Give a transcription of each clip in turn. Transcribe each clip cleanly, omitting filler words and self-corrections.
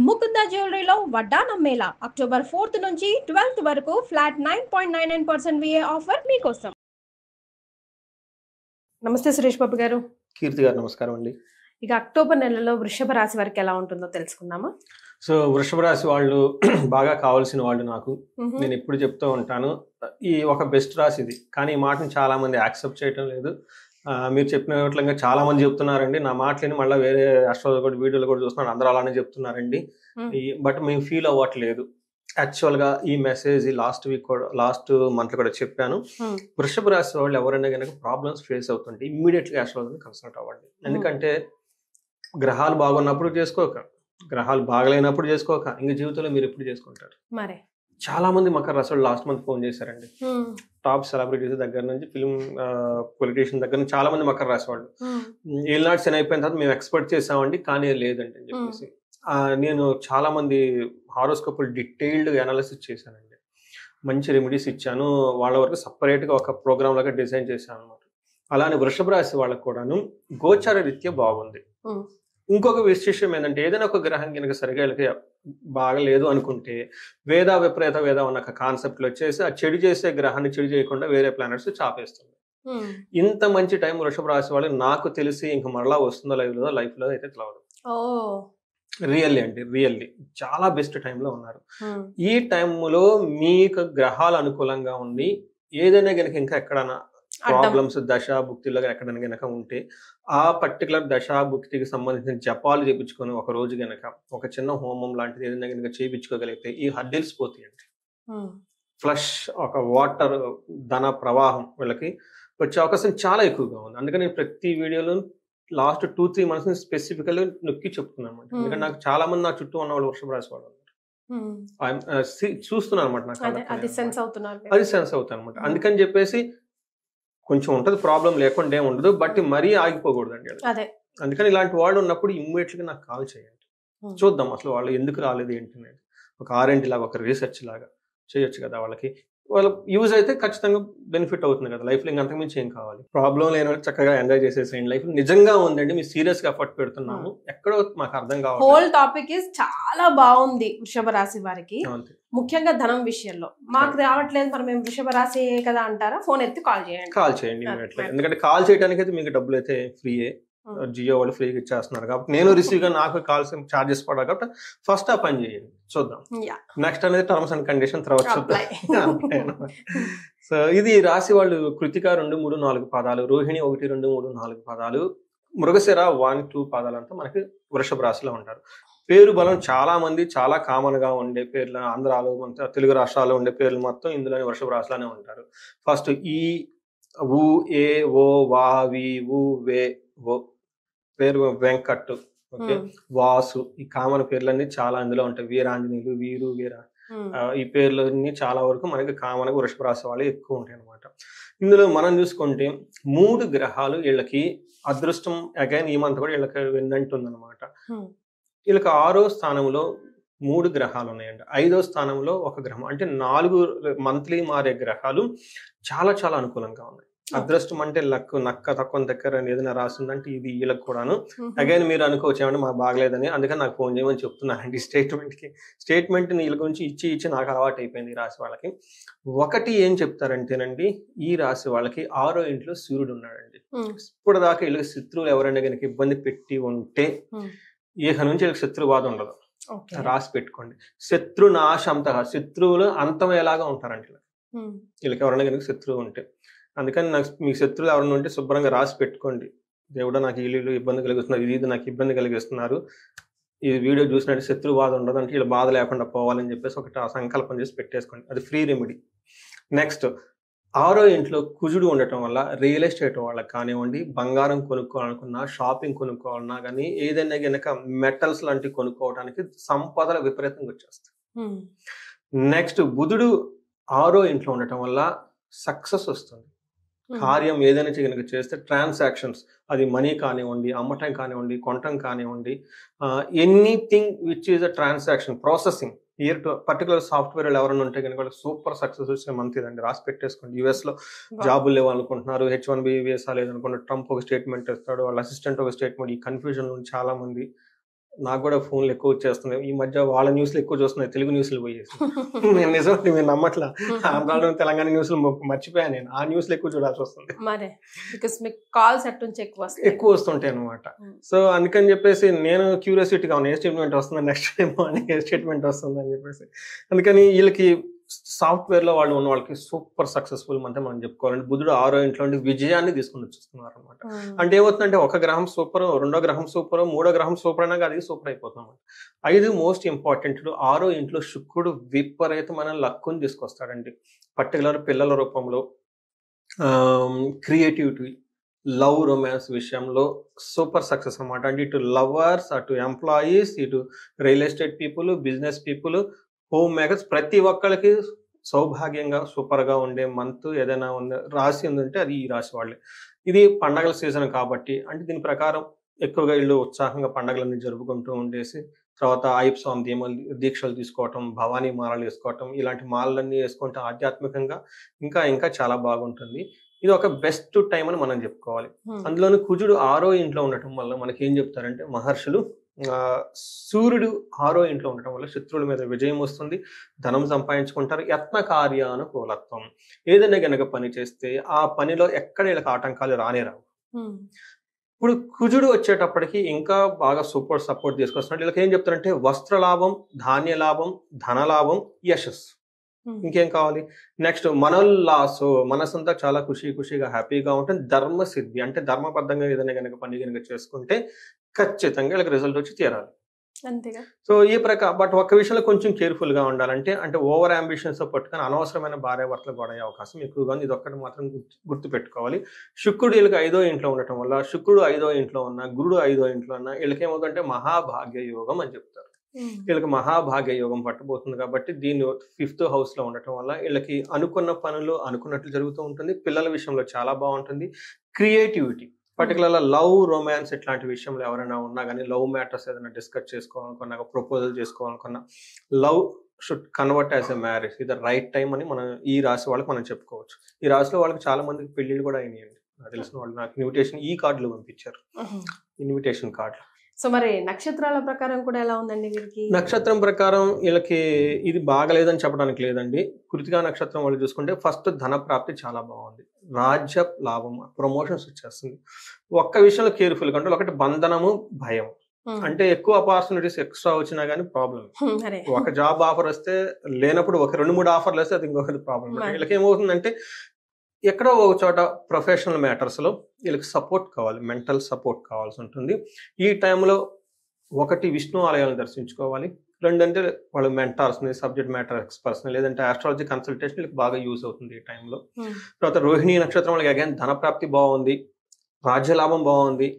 ముకుంద జ్యువెలరీలో వడ్డానం Mela October 4th నుంచి 12th వరకు ఫ్లాట్ 9.99% VA ఆఫర్ మీకోసం. నమస్తే సురేష్ బాబు గారు. కీర్తి గారు నమస్కారం అండి. ఇక అక్టోబర్ నెలలో వృషభ రాశి వారికి ఎలా ఉంటుందో తెలుసుకుందామా? సో వృషభ రాశి వాళ్ళు బాగా కావాల్సిన వాళ్ళు నాకు. నేను ఎప్పుడు చెప్తూ ఉంటాను, ఈ ఒక బెస్ట్ రాశి ఇది. కానీ ఈ మాటను చాలా మంది యాక్సెప్ట్ చేయటం లేదు. మీరు చెప్పినట్లుగా చాలా మంది చెప్తున్నారండి. నా మాటలని మళ్ళీ వేరే అస్ట్రాలజీ వీడియోలు కూడా చూస్తున్నాను, అందరూ అలానే చెప్తున్నారండి. బట్ మేము ఫీల్ అవ్వట్లేదు. యాక్చువల్గా ఈ మెసేజ్ లాస్ట్ మంత్ కూడా చెప్పాను. వృషభ రాశి వాళ్ళు ఎవరైనా కనుక ప్రాబ్లమ్స్ ఫేస్ అవుతుంటే ఇమ్మీడియట్గా అస్ట్రాలజీని కన్సల్ట్ అవ్వండి. ఎందుకంటే గ్రహాలు బాగున్నప్పుడు చేసుకోక, గ్రహాలు బాగలేనప్పుడు చేసుకోక, ఇంక జీవితంలో మీరు ఎప్పుడు చేసుకుంటారు? మరి చాలా మంది మకర రాశి వాళ్ళు లాస్ట్ మంత్ ఫోన్ చేశారండి. టాప్ సెలబ్రిటీస్ దగ్గర నుంచి ఫిల్మ్ పొలిటీషియన్ దగ్గర నుంచి చాలా మంది మకర రాశి వాళ్ళు ఏళ్ళనాడు శని అయిపోయిన తర్వాత మేము ఎక్స్పెక్ట్ చేసామండి, కానీ లేదండి అని చెప్పేసి. నేను చాలా మంది హారోస్కోపులు డీటెయిల్డ్ అనాలిసిస్ చేశానండి, మంచి రెమెడీస్ ఇచ్చాను, వాళ్ళ వరకు సపరేట్గా ఒక ప్రోగ్రామ్ లాగా డిజైన్ చేశాను అనమాట. అలానే వృషభ రాశి వాళ్ళకు కూడాను గోచార రీత్యా బాగుంది. ఇంకొక విశేషం ఏంటంటే, ఏదైనా ఒక గ్రహం కనుక సరిగా బాగలేదు అనుకుంటే వేద విపరీత వేద ఉన్న కాన్సెప్ట్లు వచ్చేసి ఆ చెడు చేసే గ్రహాన్ని చెడు చేయకుండా వేరే ప్లానెట్స్ చాపేస్తుంది. ఇంత మంచి టైం వృషభ రాశి వాళ్ళు నాకు తెలిసి ఇంక మరలా వస్తుందో లైఫ్ లో అయితే తెలవదు. రియల్లీ అండి, రియల్లీ చాలా బెస్ట్ టైంలో ఉన్నారు. ఈ టైంలో మీకు గ్రహాలు అనుకూలంగా ఉండి ఏదైనా గనక ఇంకా ఎక్కడైనా ప్రాబ్లమ్స్ దశాభుక్తిలో ఎక్కడైనా గనక ఉంటే ఆ పర్టికులర్ దశాభుక్తికి సంబంధించిన జపాలు చేయించుకొని ఒక రోజు గనక ఒక చిన్న హోమం లాంటిది ఏదైనా గనక చేయించుకోగలిగితే ఈ హడ్డిల్స్ పోతాయండి. ఫ్లష్ ఒక వాటర్ ధన ప్రవాహం వీళ్ళకి వచ్చే అవకాశం చాలా ఎక్కువగా ఉంది. అందుకని నేను ప్రతి వీడియోలో లాస్ట్ 2-3 months స్పెసిఫికల్ నొక్కి చెప్తున్నాను అనమాట. ఎందుకంటే నాకు చాలా మంది నా చుట్టూ ఉన్న వాళ్ళు వృషభ రాశి వాళ్ళు చూస్తున్నాను అనమాట. నాకు అది సెన్స్ అవుతాను అనమాట. అందుకని చెప్పేసి కొంచెం ఉంటది, ప్రాబ్లం లేకుండా ఉండదు, బట్ మరీ ఆగిపోకూడదండి. అందుకని ఇలాంటి వాళ్ళు ఉన్నప్పుడు ఇమ్మీడియట్గా నాకు కాల్ చేయండి, చూద్దాం అసలు వాళ్ళు ఎందుకు రాలేదు ఏంటి అనేది. ఒక R&D లాగా, ఒక రీసెర్చ్ లాగా చేయొచ్చు కదా. వాళ్ళ యూజ్ అయితే ఖచ్చితంగా బెనిఫిట్ అవుతుంది కదా లైఫ్లో. ఇంకా అంతకుమించి ఏం కావాలి? ప్రాబ్లం లేని వాళ్ళు చక్కగా ఎంజాయ్ చేసేసేయండి లైఫ్. నిజంగా ఉందండి, మీరు సీరియస్ గా ఎఫర్ట్ పెడుతున్నాము, ఎక్కడో మాకు అర్థం కావాలి. హోల్ టాపిక్ చాలా బాగుంది వృషభ రాశి వారికి, ముఖ్యంగా ధనం విషయంలో. మాకు రావట్లేదు, మరి మేము వృషభ రాశి కదా అంటారా? ఫోన్ ఎత్తి కాల్ చేయండి. ఎందుకంటే కాల్ చేయడానికి అయితే మీకు డబ్బులు అయితే ఫ్రీయే, జియో వాళ్ళు ఫ్రీగా ఇచ్చేస్తున్నారు కాబట్టి. నేను రిసీవ్ గా నాకు కాల్స్ చార్జెస్ పడాలి కాబట్టి ఫస్ట్ ఆ పని చేయండి, చూద్దాం. నెక్స్ట్ అనేది టర్మ్స్ అండ్ కండిషన్ తర్వాత చూద్దాం. సో ఇది రాశి వాళ్ళు కృతిక 2, 3, 4 పాదాలు, రోహిణి 1, 2, 3, 4 పాదాలు, మృగశిర 1, 2 పాదాలంతా మనకి వృషభ రాశిలో ఉంటారు. పేరు బలం చాలా మంది చాలా కామన్ గా ఉండే పేర్లు, ఆంధ్రాలో తెలుగు రాష్ట్రాల్లో ఉండే పేర్లు మొత్తం ఇందులోని వృషభ రాశిలోనే ఉంటారు. ఫస్ట్ ఈ ఊ ఏ ఓ వా వి ఊ వే ఓ పేరు వెంకట్, ఓకే, వాసు, ఈ కామన్ పేర్లన్నీ చాలా ఇందులో ఉంటాయి. వీరాంజనేయులు, వీరు, వీర, ఈ పేర్లన్నీ చాలా వరకు మనకి కామన్ గా వృషభ రాశి వాళ్ళు ఎక్కువ ఉంటాయి అనమాట. ఇందులో మనం చూసుకుంటే 3 గ్రహాలు వీళ్ళకి అదృష్టం, అగైన్ ఈ మంత్ కూడా వీళ్ళకి వెన్నంటుంది అనమాట. వీళ్ళకి 6వ స్థానంలో 3 గ్రహాలు ఉన్నాయండి. 5వ స్థానంలో ఒక గ్రహం, అంటే 4 మంత్లీ మారే గ్రహాలు చాలా చాలా అనుకూలంగా ఉన్నాయి. అదృష్టం అంటే నక్క తక్కువ దగ్గర ఏదైనా రాసిందంటే ఇది వీళ్ళకి కూడాను. అగైన్ మీరు అనుకోవచ్చు ఏమంటే మాకు బాగలేదని, అందుకని నాకు ఫోన్ చేయమని చెప్తున్నానండి. స్టేట్మెంట్ వీళ్ళ గురించి ఇచ్చి నాకు అలవాటు అయిపోయింది ఈ రాశి వాళ్ళకి. ఒకటి ఏం చెప్తారంటేనండి, ఈ రాశి వాళ్ళకి 6వ ఇంట్లో సూర్యుడు ఉన్నాడండి. ఇప్పుడు దాకా వీళ్ళకి శత్రువులు ఎవరైనా కనుక ఇబ్బంది పెట్టి ఉంటే ఇక నుంచి వీళ్ళకి శత్రువాద ఉండదు, రాసి పెట్టుకోండి. శత్రునాశంత, శత్రువులు అంతమయ్యేలాగా ఉంటారంట వీళ్ళకి ఎవరైనా కనుక శత్రువు ఉంటే. అందుకని మీ శత్రువులు ఎవరైనా ఉంటే శుభ్రంగా రాసి పెట్టుకోండి. దేవుడు నాకు వీళ్ళు ఇబ్బంది కలిగిస్తున్నారు, ఇది నాకు ఇబ్బంది కలిగిస్తున్నారు, ఈ వీడియో చూసినట్టు శత్రువాద ఉండదు అంటే వీళ్ళు బాధ లేకుండా పోవాలని చెప్పేసి ఒకటి సంకల్పం చేసి పెట్టేసుకోండి, అది ఫ్రీ రెమెడీ. నెక్స్ట్ 6వ ఇంట్లో కుజుడు ఉండటం వల్ల రియల్ ఎస్టేట్ వాళ్ళకి కానివ్వండి, బంగారం కొనుక్కోవాలనుకున్నా, షాపింగ్ కొనుక్కోవాలన్నా కానీ, ఏదైనా కనుక మెటల్స్ లాంటివి కొనుక్కోవడానికి సంపదల విపరీతంగా వచ్చేస్తాయి. నెక్స్ట్ బుధుడు 6వ ఇంట్లో ఉండటం వల్ల సక్సెస్ వస్తుంది. కార్యం ఏదైనా కనుక చేస్తే ట్రాన్సాక్షన్స్, అది మనీ కానివ్వండి, అమ్మటం కానివ్వండి, కొనటం కానివ్వండి, anything which is a transaction processing. Year particular software ఎవరైనా ఉంటే కనుక సూపర్ సక్సెస్ వచ్చే మంత్ ఇదండి, రాసి పెట్టేసుకోండి. US లో జాబులు లేవనుకుంటున్నారు, H1B వీసా లేదనుకుంటే ట్రంప్ ఒక స్టేట్మెంట్ ఇస్తాడు, వాళ్ళ అసిస్టెంట్ ఒక స్టేట్మెంట్. ఈ కన్ఫ్యూజన్ చాలా మంది నాకు కూడా ఫోన్లు ఎక్కువ వచ్చేస్తున్నాయి ఈ మధ్య. వాళ్ళ న్యూస్లు ఎక్కువ చూస్తున్నాయి, తెలుగు న్యూస్లు పోయేసి. నేను నిజం మీరు నమ్మట్లా, ఆంధ్రాలో తెలంగాణ న్యూస్లు మర్చిపోయాను నేను. ఆ న్యూస్లు ఎక్కువ చూడాల్సి వస్తుంది, ఎక్కువ వస్తుంటాయి అనమాట. సో అందుకని చెప్పేసి నేను క్యూరియాసిటీగా ఉన్నాను, ఏ స్టేట్మెంట్ వస్తుంది నెక్స్ట్ టైం అని, ఏ స్టేట్మెంట్ వస్తుంది అని చెప్పేసి. అందుకని వీళ్ళకి సాఫ్ట్వేర్ లో వాళ్ళు ఉన్న వాళ్ళకి సూపర్ సక్సెస్ఫుల్ అంటే మనం చెప్పుకోవాలంటే బుధుడు 6వ ఇంట్లో విజయాన్ని తీసుకుని వచ్చేస్తున్నారు అనమాట. అంటే ఏమవుతుందంటే ఒక గ్రహం సూపర్, 2వ గ్రహం సూపర్, 3వ గ్రహం సూపర్ అయినా అది సూపర్ అయిపోతుంది. 5 మోస్ట్ ఇంపార్టెంట్, 6వ ఇంట్లో శుక్రుడు విపరీతమైన లక్కుని తీసుకొస్తాడండి. పర్టికులర్ పిల్లల రూపంలో, క్రియేటివిటీ, లవ్ రొమాన్స్ విషయంలో సూపర్ సక్సెస్ అనమాట. అంటే ఇటు లవర్స్, అటు ఎంప్లాయీస్, ఇటు real estate people, business people, home makers, ప్రతి ఒక్కరికి సౌభాగ్యంగా సూపర్ గా ఉండే మంత్ ఏదైనా రాశి ఉందంటే అది ఈ రాశి వాళ్ళే. ఇది పండగల సీజన్ కాబట్టి అంటే దీని ప్రకారం ఎక్కువగా ఇళ్ళు ఉత్సాహంగా పండగలన్నీ జరుపుకుంటూ ఉండేసి తర్వాత అయ్యప్ప స్వామి దీక్షలు తీసుకోవటం, భవానీ మాలలు వేసుకోవటం, ఇలాంటి మాలలన్నీ వేసుకుంటే ఆధ్యాత్మికంగా ఇంకా ఇంకా చాలా బాగుంటుంది. ఇది ఒక బెస్ట్ టైం అని మనం చెప్పుకోవాలి. అందులోని కుజుడు 6వ ఇంట్లో ఉండటం వల్ల మనకి ఏం చెప్తారంటే మహర్షులు, సూర్యుడు 6వ ఇంట్లో ఉండటం వల్ల శత్రువుల మీద విజయం వస్తుంది, ధనం సంపాదించుకుంటారు. యత్న కార్యానుకూలత్వం, ఏదైనా గనక పని చేస్తే ఆ పనిలో ఎక్కడ వీళ్ళకి ఆటంకాలు రానేరావు. ఇప్పుడు కుజుడు వచ్చేటప్పటికి ఇంకా బాగా సూపర్ సపోర్ట్ తీసుకొస్తున్నాడు. వీళ్ళకి ఏం చెప్తారంటే వస్త్ర లాభం, ధాన్య లాభం, ధన లాభం, యశస్సు. ఇంకేం కావాలి? నెక్స్ట్ మనోల్లాసు, మనసంతా చాలా ఖుషిగా హ్యాపీగా ఉంటుంది. ధర్మ సిద్ధి, అంటే ధర్మబద్ధంగా ఏదైనా కనుక పని కనుక చేసుకుంటే ఖచ్చితంగా వీళ్ళకి రిజల్ట్ వచ్చి తీరాలి. అంతేగా. సో ఈ బట్ ఒక్క విషయంలో కొంచెం కేర్ఫుల్ గా ఉండాలంటే, అంటే ఓవర్ అంబిషన్స్ పట్టుకొని అనవసరమైన భార్యాభర్తలు గొడవ అవకాశం ఎక్కువగా ఉంది. ఇది ఒక్కటి మాత్రం గుర్తు పెట్టుకోవాలి. శుక్రుడు వీళ్ళకి 5వ ఇంట్లో ఉండటం వల్ల, శుక్రుడు 5వ ఇంట్లో ఉన్న, గురుడు 5వ ఇంట్లో ఉన్న, వీళ్ళకి ఏమవుతుందంటే మహాభాగ్య యోగం అని చెప్తారు. వీళ్ళకి మహాభాగ్య యోగం పట్టబోతుంది కాబట్టి దీన్ని 5th హౌస్ లో ఉండటం వల్ల వీళ్ళకి అనుకున్న పనులు అనుకున్నట్లు జరుగుతూ ఉంటుంది. పిల్లల విషయంలో చాలా బాగుంటుంది. క్రియేటివిటీ, పర్టికులర్ లవ్ రొమాన్స్ ఇట్లాంటి విషయంలో ఎవరైనా ఉన్నా కానీ, లవ్ మ్యాటర్స్ ఏదైనా డిస్కస్ చేసుకోవాలనుకున్నా, ప్రపోజల్ చేసుకోవాలనుకున్నా, love should convert as a marriage, ఇది రైట్ టైం అని మనం ఈ రాశి వాళ్ళకి మనం చెప్పుకోవచ్చు. ఈ రాశిలో వాళ్ళకి చాలా మందికి పెళ్లిళ్ళు కూడా అయినాయండి. నాకు తెలిసిన వాళ్ళు నాకు ఇన్విటేషన్ ఈ కార్డులు పంపించారు, ఇన్విటేషన్ కార్డులు. సో మరి నక్షత్రాల ప్రకారం కూడా ఎలా ఉందండి వీరికి? నక్షత్రం ప్రకారం వీళ్ళకి ఇది బాగలేదని చెప్పడానికి లేదండి. కృతికా నక్షత్రం వాళ్ళు చూసుకుంటే ఫస్ట్ ధన ప్రాప్తి చాలా బాగుంది, రాజ్య లాభం, ప్రమోషన్స్ వచ్చేస్తుంది. ఒక్క విషయంలో కేర్ఫుల్ గా ఉంటే, ఒకటి బంధనము, భయం. అంటే ఎక్కువ ఆపర్చునిటీస్ ఎక్స్ట్రా వచ్చినా గానీ ప్రాబ్లం. ఒక జాబ్ ఆఫర్ వస్తే లేనప్పుడు ఒక 2-3 ఆఫర్లు వస్తే అది ఇంకొకటి ప్రాబ్లం. వీళ్ళకి ఏమవుతుందంటే ఎక్కడో ఒక చోట ప్రొఫెషనల్ మ్యాటర్స్ లో వీళ్ళకి సపోర్ట్ కావాలి, మెంటల్ సపోర్ట్ కావాల్సి ఉంటుంది. ఈ టైంలో ఒకటి విష్ణు ఆలయాలను దర్శించుకోవాలి, 2 అంటే వాళ్ళ మెంటార్స్ని, సబ్జెక్ట్ మ్యాటర్ ఎక్స్పర్ట్స్ని, లేదంటే ఆస్ట్రాలజీ కన్సల్టేషన్ వీళ్ళకి బాగా యూజ్ అవుతుంది ఈ టైంలో. తర్వాత రోహిణి నక్షత్రం వాళ్ళకి అగైన్ ధనప్రాప్తి బాగుంది, రాజ్యలాభం బాగుంది.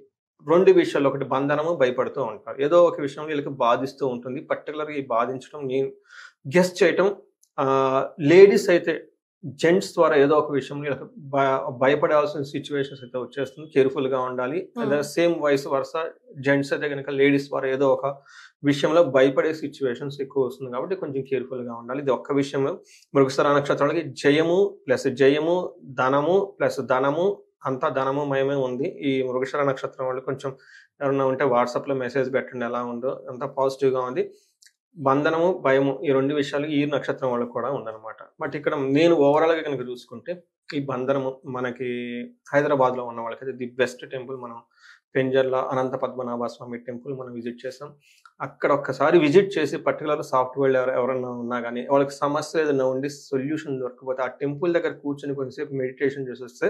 2 విషయాలు, ఒకటి బంధనము, భయపడుతూ ఉంటారు, ఏదో ఒక విషయం వీళ్ళకి బాధిస్తూ ఉంటుంది. పర్టికులర్గా ఈ బాధించడం, నేను గెస్ చేయటం, లేడీస్ అయితే జెంట్స్ ద్వారా ఏదో ఒక విషయంలో వీళ్ళకి భయపడాల్సిన సిచ్యువేషన్స్ అయితే వచ్చేస్తుంది. కేర్ఫుల్ గా ఉండాలి. సేమ్ వైస్ వర్స జెంట్స్ అయితే కనుక లేడీస్ ద్వారా ఏదో ఒక విషయంలో భయపడే సిచ్యువేషన్స్ ఎక్కువ వస్తుంది కాబట్టి కొంచెం కేర్ఫుల్ గా ఉండాలి. ఇది ఒక్క విషయంలో. మృగశిర నక్షత్రాలకి జయము ప్లస్ జయము, ధనము ప్లస్ ధనము, అంతా ధనము మయమే ఉంది. ఈ మృగశిర నక్షత్రం వాళ్ళు కొంచెం ఎవరన్నా ఉంటే వాట్సాప్ లో మెసేజ్ పెట్టండి ఎలా ఉందో, అంతా పాజిటివ్ గా ఉంది. బంధనము, భయము, ఈ 2 విషయాలు ఈ నక్షత్రం వాళ్ళకి కూడా ఉందన్నమాట. బట్ ఇక్కడ నేను ఓవరాల్ గా కనుక చూసుకుంటే ఈ బంధనము మనకి హైదరాబాద్ లో ఉన్న వాళ్ళకి ది బెస్ట్ టెంపుల్. మనం పెంజర్ల అనంత పద్మనాభ స్వామి టెంపుల్ మనం విజిట్ చేసాం. అక్కడ ఒక్కసారి విజిట్ చేసి పర్టికులర్ సాఫ్ట్వేర్ ఎవరైనా ఉన్నా కానీ వాళ్ళకి సమస్య ఏదైనా ఉండి సొల్యూషన్ దొరకపోతే ఆ టెంపుల్ దగ్గర కూర్చొని కొంచెంసేపు మెడిటేషన్ చేసి వస్తే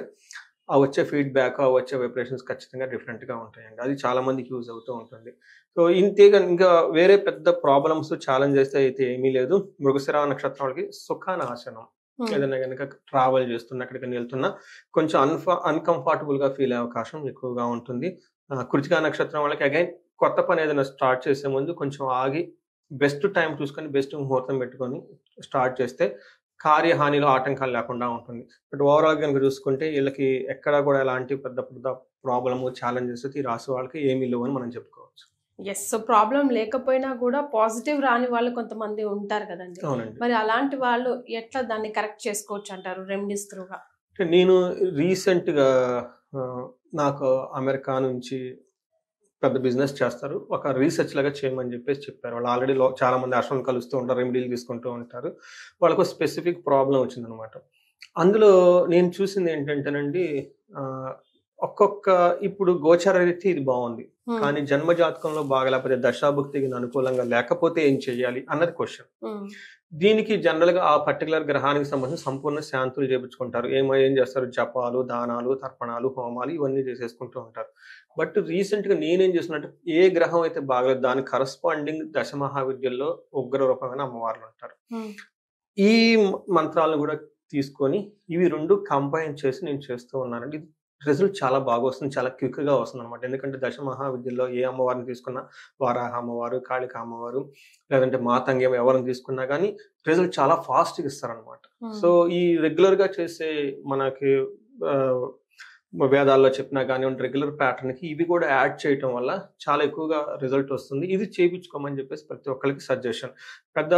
ఆ వచ్చే ఫీడ్బ్యాక్, ఆ వచ్చే వైబ్రేషన్స్ ఖచ్చితంగా డిఫరెంట్గా ఉంటాయండి. అది చాలా మందికి యూజ్ అవుతూ ఉంటుంది. సో ఇంతేగా ఇంకా వేరే పెద్ద ప్రాబ్లమ్స్ ఛాలెంజెస్ అయితే ఏమీ లేదు. మృగశిర నక్షత్రం వాళ్ళకి సుఖానాశనం, ఏదైనా కనుక ట్రావెల్ చేస్తున్నా, ఎక్కడికైనా వెళ్తున్నా కొంచెం అన్కంఫర్టబుల్ గా ఫీల్ అయ్యే అవకాశం ఎక్కువగా ఉంటుంది. కృతికా నక్షత్రం వాళ్ళకి అగైన్ కొత్త పని ఏదైనా స్టార్ట్ చేసే ముందు కొంచెం ఆగి బెస్ట్ టైం చూసుకొని బెస్ట్ ముహూర్తం పెట్టుకొని స్టార్ట్ చేస్తే కార్యహానిలో ఆటంకాలు లేకుండా ఉంటుంది. బట్ ఓవరాల్ కనుక చూసుకుంటే వీళ్ళకి ఎక్కడా కూడా ఎలాంటి పెద్ద పెద్ద ప్రాబ్లమ్ ఛాలెంజెస్ ఈ రాశి వాళ్ళకి ఏమీ లేవు అని మనం చెప్పుకోవచ్చు. ఎస్. సో ప్రాబ్లం లేకపోయినా కూడా పాజిటివ్ రాని వాళ్ళు కొంతమంది ఉంటారు కదండి. మరి అలాంటి వాళ్ళు ఎట్లా దాన్ని కరెక్ట్ చేసుకోవచ్చు అంటారు రెమెడీస్ త్రూగా? నేను రీసెంట్గా నాకు అమెరికా నుంచి పెద్ద బిజినెస్ చేస్తారు, ఒక రీసెర్చ్ లాగా చేయమని చెప్పేసి చెప్పారు. వాళ్ళు ఆల్రెడీ చాలా మంది అశ్వం కలుస్తూ ఉంటారు, రెమెడీలు తీసుకుంటూ ఉంటారు. వాళ్ళకు స్పెసిఫిక్ ప్రాబ్లం వచ్చిందనమాట. అందులో నేను చూసింది ఏంటంటేనండి, ఒక్కొక్క ఇప్పుడు గోచరరీతి ఇది బాగుంది, కానీ జన్మ జాతకంలో బాగా లేకపోతే దశాభుక్తికి అనుకూలంగా లేకపోతే ఏం చేయాలి అన్నది క్వశ్చన్. దీనికి జనరల్ గా ఆ పర్టికులర్ గ్రహానికి సంబంధించి సంపూర్ణ శాంతులు చేపించుకుంటారు. ఏం చేస్తారు, జపాలు, దానాలు, తర్పణాలు, హోమాలు ఇవన్నీ చేసేసుకుంటూ ఉంటారు. బట్ రీసెంట్ గా నేనేం చేస్తున్నట్టు, ఏ గ్రహం అయితే బాగలేదు దానికి కరస్పాండింగ్ దశ మహావిద్యల్లో ఉగ్ర రూపమైన అమ్మవార్లు ఉంటారు. ఈ మంత్రాలను కూడా తీసుకొని ఇవి రెండు కంబైన్ చేసి నేను చేస్తూ ఉన్నానండి. రిజల్ట్ చాలా బాగా వస్తుంది, చాలా క్విక్ గా వస్తుంది అనమాట. ఎందుకంటే దశ మహావిద్యల్లో ఏ అమ్మవారిని తీసుకున్నా, వారాహ అమ్మవారు, కాళిక అమ్మవారు, లేదంటే మాతంగ్యం ఎవరిని తీసుకున్నా కానీ రిజల్ట్ చాలా ఫాస్ట్ గా ఇస్తారనమాట. సో ఈ రెగ్యులర్ గా చేసే మనకి వేదాల్లో చెప్పినా కానివ్వండి, రెగ్యులర్ ప్యాటర్న్ కి ఇవి కూడా యాడ్ చేయటం వల్ల చాలా ఎక్కువగా రిజల్ట్ వస్తుంది. ఇది చేయించుకోమని చెప్పేసి ప్రతి ఒక్కరికి సజెషన్. పెద్ద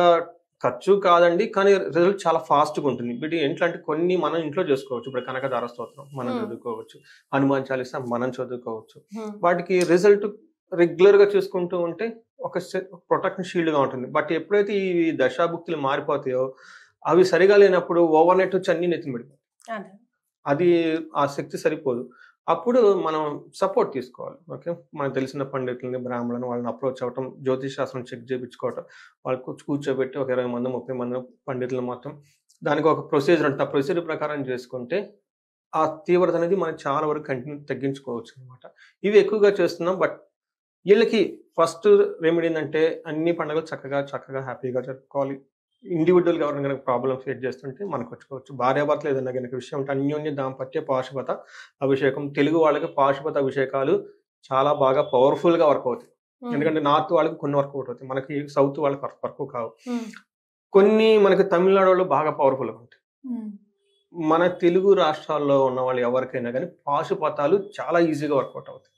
ఖర్చు కాదండి, కానీ రిజల్ట్ చాలా ఫాస్ట్గా ఉంటుంది. వీటి ఏంటంటే కొన్ని మనం ఇంట్లో చేసుకోవచ్చు. ఇప్పుడు కనకదార స్తోత్రం మనం చదువుకోవచ్చు, హనుమాన్ చాలీసా మనం చదువుకోవచ్చు. వాటికి రిజల్ట్ రెగ్యులర్ గా చూసుకుంటూ ఉంటే ఒక ప్రొటెక్షన్ షీల్డ్ గా ఉంటుంది. బట్ ఎప్పుడైతే ఈ దశాభుక్తులు మారిపోతాయో అవి సరిగా లేనప్పుడు ఓవర్ నైట్ వచ్చి అన్ని నెత్తి పడిపోతాయి. అది ఆ శక్తి సరిపోదు. అప్పుడు మనం సపోర్ట్ తీసుకోవాలి. ఓకే, మనకు తెలిసిన పండితులని, బ్రాహ్మణులను వాళ్ళని అప్రోచ్ అవ్వటం, జ్యోతిష్ శాస్త్రం చెక్ చేయించుకోవటం, వాళ్ళకు కూర్చోబెట్టి ఒక 20 మంది 30 మంది పండితులు మొత్తం దానికి ఒక ప్రొసీజర్ ఉంటుంది. ఆ ప్రొసీజర్ ప్రకారం చేసుకుంటే ఆ తీవ్రత అనేది మనం చాలా వరకు తగ్గించుకోవచ్చు అనమాట. ఇవి ఎక్కువగా చేస్తున్నాం. బట్ వీళ్ళకి ఫస్ట్ రెమెడీ ఏంటంటే అన్ని పండుగలు చక్కగా హ్యాపీగా జరుపుకోవాలి. ఇండివిజువల్ గా ఎవరైనా కనుక ప్రాబ్లమ్ ఫేస్ చేస్తుంటే మనకు వచ్చుకోవచ్చు. భార్యాభర్తలు ఏదైనా కనుక విషయం అంటే అన్యోన్య దాంపత్య పాశుపత అభిషేకం. తెలుగు వాళ్ళకి పాశుపత అభిషేకాలు చాలా బాగా పవర్ఫుల్ గా వర్క్ అవుతాయి. ఎందుకంటే నార్త్ వాళ్ళకి కొన్ని వర్క్ అవుతాయి, మనకి సౌత్ వాళ్ళకి వర్క్ కావు. కొన్ని మనకి తమిళనాడు వాళ్ళు బాగా పవర్ఫుల్ గా ఉంటాయి. మన తెలుగు రాష్ట్రాల్లో ఉన్న వాళ్ళు ఎవరికైనా కానీ పాశుపతాలు చాలా ఈజీగా వర్కౌట్ అవుతాయి.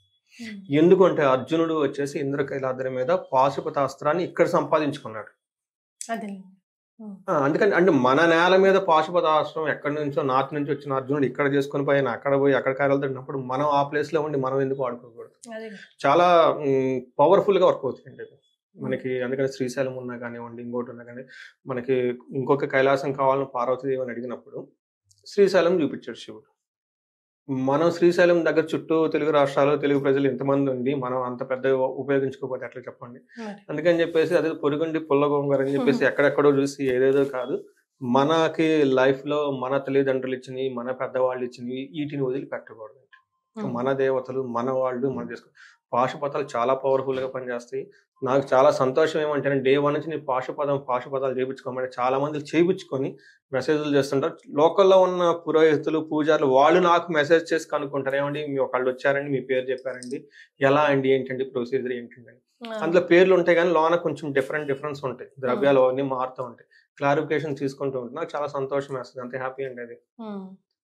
ఎందుకంటే అర్జునుడు వచ్చేసి ఇంద్రకైలాద్రి మీద పాశుపతాస్త్రాన్ని ఇక్కడ సంపాదించుకున్నాడు. అందుకని అంటే మన నేల మీద పాశుపతాస్త్రం ఎక్కడి నుంచో నార్త్ నుంచి వచ్చిన అర్జునుడు ఇక్కడ చేసుకుని పోయిన అక్కడ పోయి అక్కడ కాయలుతున్నప్పుడు మనం ఆ ప్లేస్ లో ఉండి మనం ఎందుకు వాడుకోకూడదు? చాలా పవర్ఫుల్ గా వర్క్ అవుతుంది మనకి. అందుకని శ్రీశైలం ఉన్నా కానివ్వండి, ఇంకోటి ఉన్నా కానీ, మనకి ఇంకొక కైలాసం కావాలని పార్వతీదేవి అని అడిగినప్పుడు శ్రీశైలం చూపించాడు శివుడు. మనం శ్రీశైలం దగ్గర చుట్టూ తెలుగు రాష్ట్రాలు, తెలుగు ప్రజలు ఎంతమంది ఉండి మనం అంత పెద్ద ఉపయోగించుకోకపోతే ఎట్లా చెప్పండి? అందుకని చెప్పేసి అదే పొరుగుండి పుల్లగోంగర అని చెప్పేసి ఎక్కడెక్కడో చూసి ఏదేదో కాదు. మనకి లైఫ్ లో మన తల్లిదండ్రులు ఇచ్చినవి, మన పెద్దవాళ్ళు ఇచ్చినవి వీటిని వదిలిపెట్టకూడదు. మన దేవతలు, మన వాళ్ళు మనం చేసుకో. పాశుపతాలు చాలా పవర్ఫుల్ గా పనిచేస్తాయి. నాకు చాలా సంతోషం ఏమంటే డే 1 నుంచి నేను పాశుపతాలు చేయించుకోమంటే చాలా మంది చేయించుకొని మెసేజ్లు చేస్తుంటారు. లోకల్లో ఉన్న పురోహితులు, పూజారులు వాళ్ళు నాకు మెసేజ్ చేసి కనుక్కుంటారు, ఏమండి మీ ఒకళ్ళు వచ్చారండి, మీ పేరు చెప్పారండి, ఎలా అండి, ఏంటండి ప్రొసీజర్ ఏంటండి. అందులో పేర్లు ఉంటాయి కానీ లోన కొంచెం డిఫరెన్స్ ఉంటాయి, ద్రవ్యాలు అన్ని మారుతూ ఉంటాయి. క్లారిఫికేషన్ తీసుకుంటూ ఉంటాయి. నాకు చాలా సంతోషం వేస్తుంది, అంతే హ్యాపీ అండి అది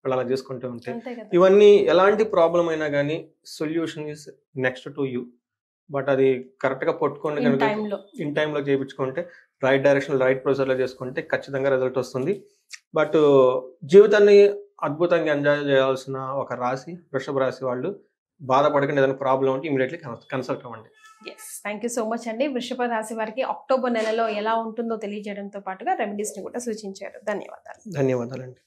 అలా చేసుకుంటూ ఉంటే. ఇవన్నీ ఎలాంటి ప్రాబ్లం అయినా కానీ solution is next to you. But అది కరెక్ట్ గా పట్టుకోండి కనుక ఇన్ టైంలో చేయించుకుంటే, రైట్ డైరెక్షన్ రైట్ ప్రొసీజర్ లో చేసుకుంటే ఖచ్చితంగా రిజల్ట్ వస్తుంది. బట్ జీవితాన్ని అద్భుతంగా ఎంజాయ్ చేయాల్సిన ఒక రాశి వృషభ రాశి వాళ్ళు. బాధపడకుండా ఏదైనా ప్రాబ్లం ఉంటే ఇమీడియట్లీ కన్సల్ట్ అవ్వండి. థ్యాంక్ యూ సో మచ్ అండి. వృషభ రాశి వారికి అక్టోబర్ నెలలో ఎలా ఉంటుందో తెలియజేయడంతో పాటుగా రెమెడీస్ ని కూడా సూచించారు. ధన్యవాదాలు. ధన్యవాదాలండి.